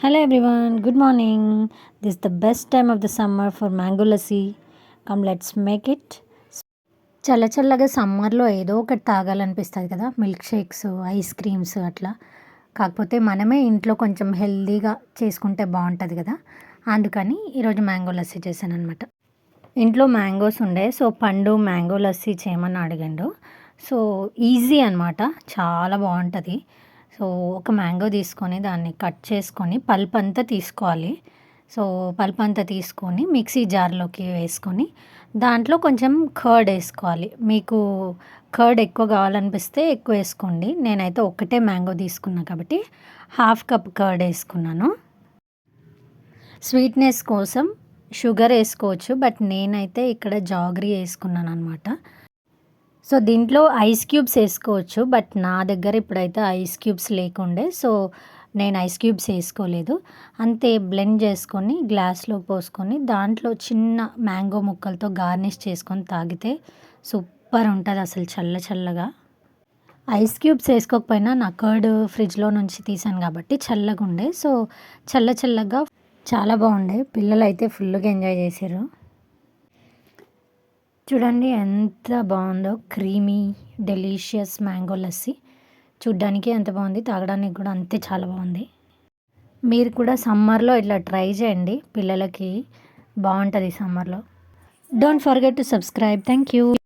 Hello everyone, good morning. This is the best time of the summer for mango lassi. Come, let's make it. చల్లగా సమ్మర్లో ఏదో ఒకటి తాగాలనిపిస్తుంది కదా, milk shakes, ice creams అట్లా. కాకపోతే మనమే ఇంట్లో కొంచెం హెల్తీగా చేసుకుంటే బాగుంటుంది కదా, అందుకని ఈరోజు మ్యాంగో లస్సీ చేశాను అనమాట. ఇంట్లో మ్యాంగోస్ ఉండే, సో పండు మ్యాంగో లస్సీ చేయమని అడిగాడు. సో ఈజీ అనమాట, చాలా బాగుంటుంది. సో ఒక మ్యాంగో తీసుకొని దాన్ని కట్ చేసుకొని పల్ప్ అంతా తీసుకోవాలి. సో పల్ప్ అంతా తీసుకొని మిక్సీ జార్లోకి వేసుకొని దాంట్లో కొంచెం కర్డ్ వేసుకోవాలి. మీకు కర్డ్ ఎక్కువ కావాలనిపిస్తే ఎక్కువ వేసుకోండి. నేనైతే ఒకటే మ్యాంగో తీసుకున్నా కాబట్టి హాఫ్ కప్ కర్డ్ వేసుకున్నాను. స్వీట్నెస్ కోసం షుగర్ వేసుకోవచ్చు, బట్ నేనైతే ఇక్కడ జాగరీ వేసుకున్నాను అనమాట. సో దీంట్లో ఐస్ క్యూబ్స్ వేసుకోవచ్చు, బట్ నా దగ్గర ఇప్పుడైతే ఐస్ క్యూబ్స్ లేకుండే, సో నేను ఐస్ క్యూబ్స్ వేసుకోలేదు. అంతే బ్లెండ్ చేసుకొని గ్లాస్లో పోసుకొని దాంట్లో చిన్న మ్యాంగో ముక్కలతో గార్నిష్ చేసుకొని తాగితే సూపర్ ఉంటుంది అసలు, చల్లగా. ఐస్ క్యూబ్స్ వేసుకోకపోయినా నా కర్డ్ ఫ్రిడ్జ్లో నుంచి తీసాను కాబట్టి చల్లగా ఉండే, సో చల్లగా చాలా బాగుండే. పిల్లలు అయితే ఫుల్గా ఎంజాయ్ చేశారు. చూడండి ఎంత బాగుందో, క్రీమీ డెలీషియస్ మ్యాంగో లస్సీ. చూడ్డానికి ఎంత బాగుంది, తాగడానికి కూడా అంతే చాలా బాగుంది. మీరు కూడా సమ్మర్లో ఇట్లా ట్రై చేయండి, పిల్లలకి బాగుంటుంది సమ్మర్లో. Don't forget to subscribe. Thank you.